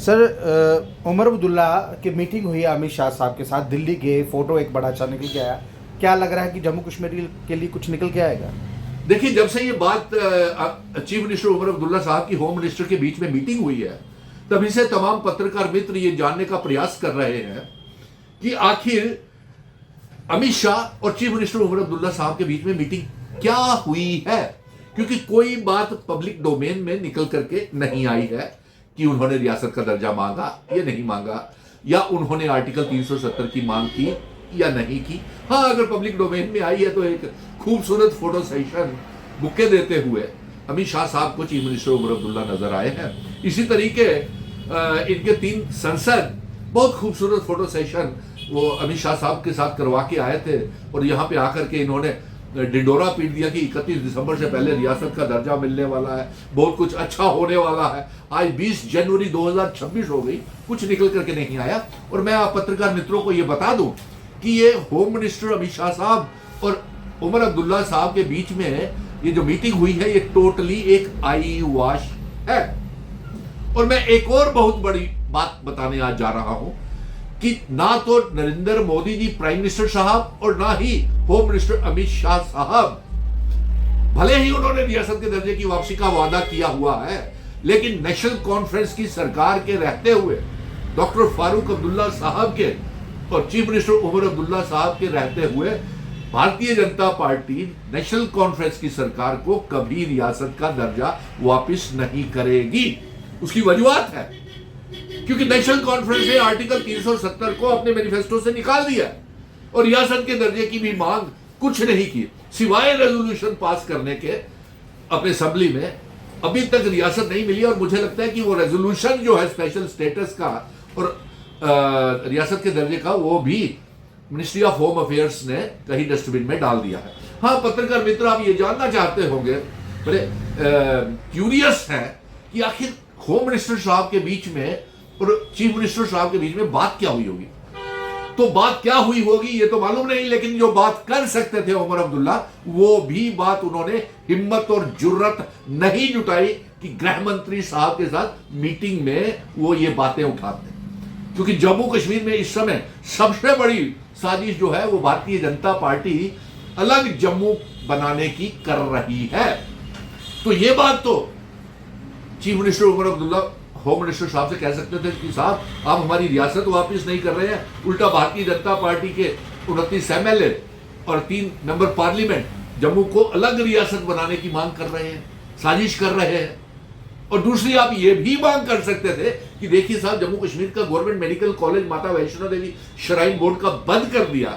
Sir Omar Abdullah की meeting हुई है अमित शाह साहब के साथ, दिल्ली गए, फोटो एक बड़ा अच्छा निकल के आया। क्या लग रहा है कि जम्मू कश्मीर के लिए कुछ निकल के आएगा? देखिए, जब से ये बात चीफ मिनिस्टर उमर अब्दुल्ला साहब की होम मिनिस्टर के बीच में मीटिंग हुई है, तभी से तमाम पत्रकार मित्र ये जानने का प्रयास कर रहे हैं कि आखिर अमित शाह और चीफ मिनिस्टर उमर अब्दुल्ला साहब के बीच में मीटिंग क्या हुई है। क्योंकि कोई बात पब्लिक डोमेन में निकल करके नहीं आई है कि उन्होंने रियासत का दर्जा मांगा या नहीं मांगा, या उन्होंने आर्टिकल 370 की मांग की या नहीं की। हाँ, अगर पब्लिक डोमेन में आई है तो एक खूबसूरत फोटो सेशन बुके देते हुए अमित शाह साहब को चीफ मिनिस्टर उमर अब्दुल्ला नजर आए हैं। इसी तरीके इनके 3 सांसद बहुत खूबसूरत फोटो सेशन वो अमित शाह साहब के साथ करवा के आए थे, और यहाँ पे आकर के इन्होंने डिंडोरा पीट दिया कि 31 दिसंबर से पहले रियासत का दर्जा मिलने वाला है, बहुत कुछ अच्छा होने वाला है। आज 20 जनवरी 2026 हो गई, कुछ निकल करके नहीं आया। और मैं आप पत्रकार मित्रों को ये बता दूं कि ये होम मिनिस्टर अमित शाह साहब और उमर अब्दुल्ला साहब के बीच में ये जो मीटिंग हुई है, ये टोटली एक आई वॉश है। और मैं एक और बहुत बड़ी बात बताने आज जा रहा हूं कि ना तो नरेंद्र मोदी जी प्राइम मिनिस्टर साहब और ना ही होम मिनिस्टर अमित शाह साहब, भले ही उन्होंने रियासत के दर्जे की वापसी का वादा किया हुआ है, लेकिन नेशनल कॉन्फ्रेंस की सरकार के रहते हुए डॉक्टर फारूक अब्दुल्ला साहब के और चीफ मिनिस्टर उमर अब्दुल्ला साहब के रहते हुए Bharatiya Janata party national conference की सरकार को कभी रियासत का दर्जा वापस नहीं करेगी। उसकी वजूहत है क्योंकि नेशनल कॉन्फ्रेंस ने आर्टिकल 370 को अपने मैनिफेस्टो से निकाल दिया और रियासत के दर्जे की भी मांग कुछ नहीं की, सिवाय रेजोल्यूशन पास करने के अपने असेंबली में। अभी तक रियासत नहीं मिली, और मुझे लगता है कि वो रेजोल्यूशन जो है स्पेशल स्टेटस का और रियासत के दर्जे का, वो भी मिनिस्ट्री ऑफ होम अफेयर्स ने कहीं डस्टबिन में डाल दिया है। हाँ, पत्रकार मित्र, आप ये जानना चाहते होंगे, बड़े क्यूरियस हैं कि आखिर होम मिनिस्टर साहब के बीच में और चीफ मिनिस्टर साहब के बीच में बात क्या हुई होगी। तो बात क्या हुई होगी ये तो मालूम नहीं, लेकिन जो बात कर सकते थे उमर अब्दुल्ला, वो भी बात उन्होंने हिम्मत और जुर्रत नहीं जुटाई कि गृह मंत्री साहब के साथ मीटिंग में वो ये बातें उठाते। क्योंकि जम्मू कश्मीर में इस समय सबसे बड़ी साजिश जो है वो भारतीय जनता पार्टी अलग जम्मू बनाने की कर रही है। तो ये बात तो chief minister Omar Abdullah home minister साहब से कह सकते थे कि साहब आप हमारी रियासत वापस नहीं कर रहे हैं, उल्टा भारतीय जनता पार्टी के 29 MLA और 3 मेंबर पार्लियामेंट जम्मू को अलग रियासत बनाने की मांग कर रहे हैं, साजिश कर रहे हैं। और दूसरी आप ये भी मांग कर सकते थे कि देखिए साहब, जम्मू कश्मीर का गवर्नमेंट मेडिकल कॉलेज माता वैष्णो देवी श्राइन बोर्ड का बंद कर दिया,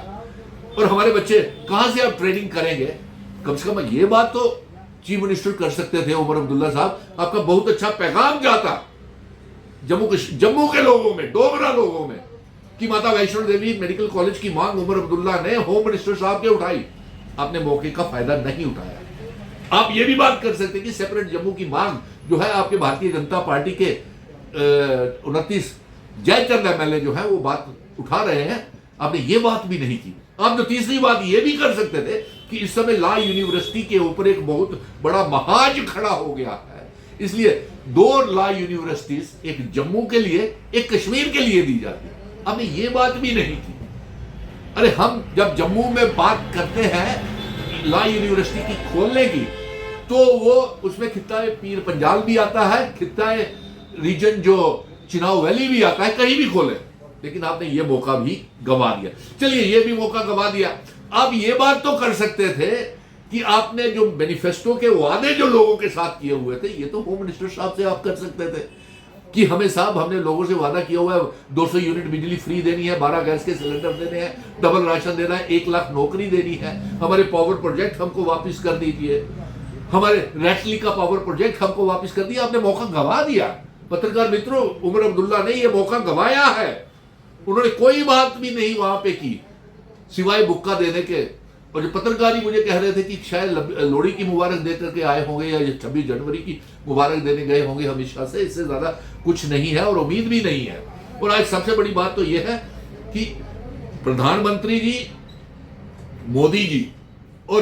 और हमारे बच्चे कहां से आप ट्रेनिंग करेंगे। कम से कम ये बात तो चीफ मिनिस्टर कर सकते थे उमर अब्दुल्ला साहब। आपका बहुत अच्छा पैगाम जाता जम्मू के लोगों में, डोगरा लोगों में, कि माता वैष्णो देवी मेडिकल कॉलेज की मांग उमर अब्दुल्ला ने होम मिनिस्टर साहब के उठाई, आपने मौके का फायदा नहीं उठाया। आप ये भी बात कर सकते कि सेपरेट जम्मू की मांग जो है आपके भारतीय जनता पार्टी के 29 जयचंद MLA जो है वो बात उठा रहे हैं, आपने ये बात भी नहीं की। आप जो तीसरी बात ये भी कर सकते थे कि इस समय लॉ यूनिवर्सिटी के ऊपर एक बहुत बड़ा महाज खड़ा हो गया है, इसलिए 2 लॉ यूनिवर्सिटीज, एक जम्मू के लिए एक कश्मीर के लिए दी जाती है। आपने ये बात भी नहीं की। अरे हम जब जम्मू में बात करते हैं लॉ यूनिवर्सिटी की खोलने की, तो वो उसमें खित्ता पीर पंजाल भी आता है, खित्ता रीजन जो चिनाव वैली भी आता है, कहीं भी खोले, लेकिन आपने ये मौका भी गंवा दिया। चलिए, ये भी मौका गंवा दिया। आप ये बात तो कर सकते थे कि आपने जो मैनिफेस्टो के वादे जो लोगों के साथ किए हुए थे, ये तो होम मिनिस्टर साहब से आप कर सकते थे कि हमें साहब, हमने लोगों से वादा किया हुआ है 200 यूनिट बिजली फ्री देनी है, 12 गैस के सिलेंडर देने हैं, डबल राशन देना है, 1 लाख नौकरी देनी है, हमारे पावर प्रोजेक्ट हमको वापस कर दीजिए, हमारे रैटली का पावर प्रोजेक्ट हमको वापस कर दिया। आपने मौका गंवा दिया। पत्रकार मित्रों, उमर अब्दुल्ला ने यह मौका गंवाया है। उन्होंने कोई बात भी नहीं वहां पे की सिवाय बुक्का देने के। और जो पत्रकार ही मुझे कह रहे थे कि शायद लोहड़ी की मुबारक दे करके आए होंगे या 26 जनवरी की मुबारक देने गए होंगे अमित शाह से, इससे ज्यादा कुछ नहीं है और उम्मीद भी नहीं है। और आज सबसे बड़ी बात तो यह है कि प्रधानमंत्री जी मोदी जी और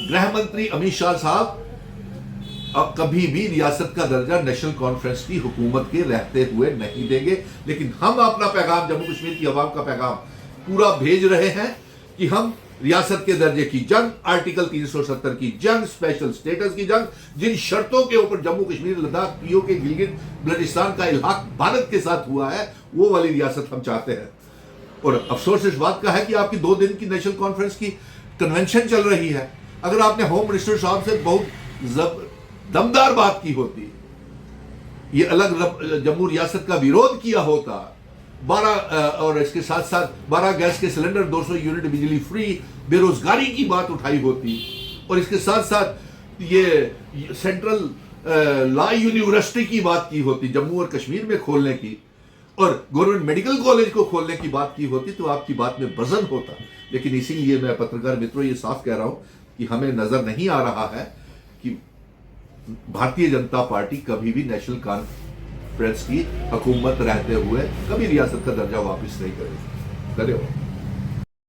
गृह मंत्री अमित शाह साहब अब कभी भी रियासत का दर्जा नेशनल कॉन्फ्रेंस की हुकूमत के रहते हुए नहीं देंगे। लेकिन हम अपना पैगाम, जम्मू कश्मीर की आवाम का पैगाम पूरा भेज रहे हैं कि हम रियासत के दर्जे की जंग, आर्टिकल 370 की जंग, स्पेशल स्टेटस की जंग, जिन शर्तों के ऊपर जम्मू कश्मीर, लद्दाख, पीओके, गिलगित बल्टिस्तान का इल्हाक भारत के साथ हुआ है, वो वाली रियासत हम चाहते हैं। और अफसोस इस बात का है कि आपकी 2 दिन की नेशनल कॉन्फ्रेंस की कन्वेंशन चल रही है। अगर आपने होम मिनिस्टर साहब से बहुत दमदार बात की होती, ये अलग जम्मू रियासत का विरोध किया होता, 12 और इसके साथ साथ 12 गैस के सिलेंडर, 200 यूनिट बिजली फ्री, बेरोजगारी की बात उठाई होती, और इसके साथ साथ ये सेंट्रल लॉ यूनिवर्सिटी की बात की होती जम्मू और कश्मीर में खोलने की, और गवर्नमेंट मेडिकल कॉलेज को खोलने की बात की होती, तो आपकी बात में वजन होता। लेकिन इसीलिए मैं पत्रकार मित्रों ये साफ कह रहा हूं कि हमें नजर नहीं आ रहा है कि भारतीय जनता पार्टी कभी भी नेशनल कॉन्फ्रेंस की हुकूमत रहते हुए कभी रियासत का दर्जा वापस नहीं करेगी। धन्यवाद।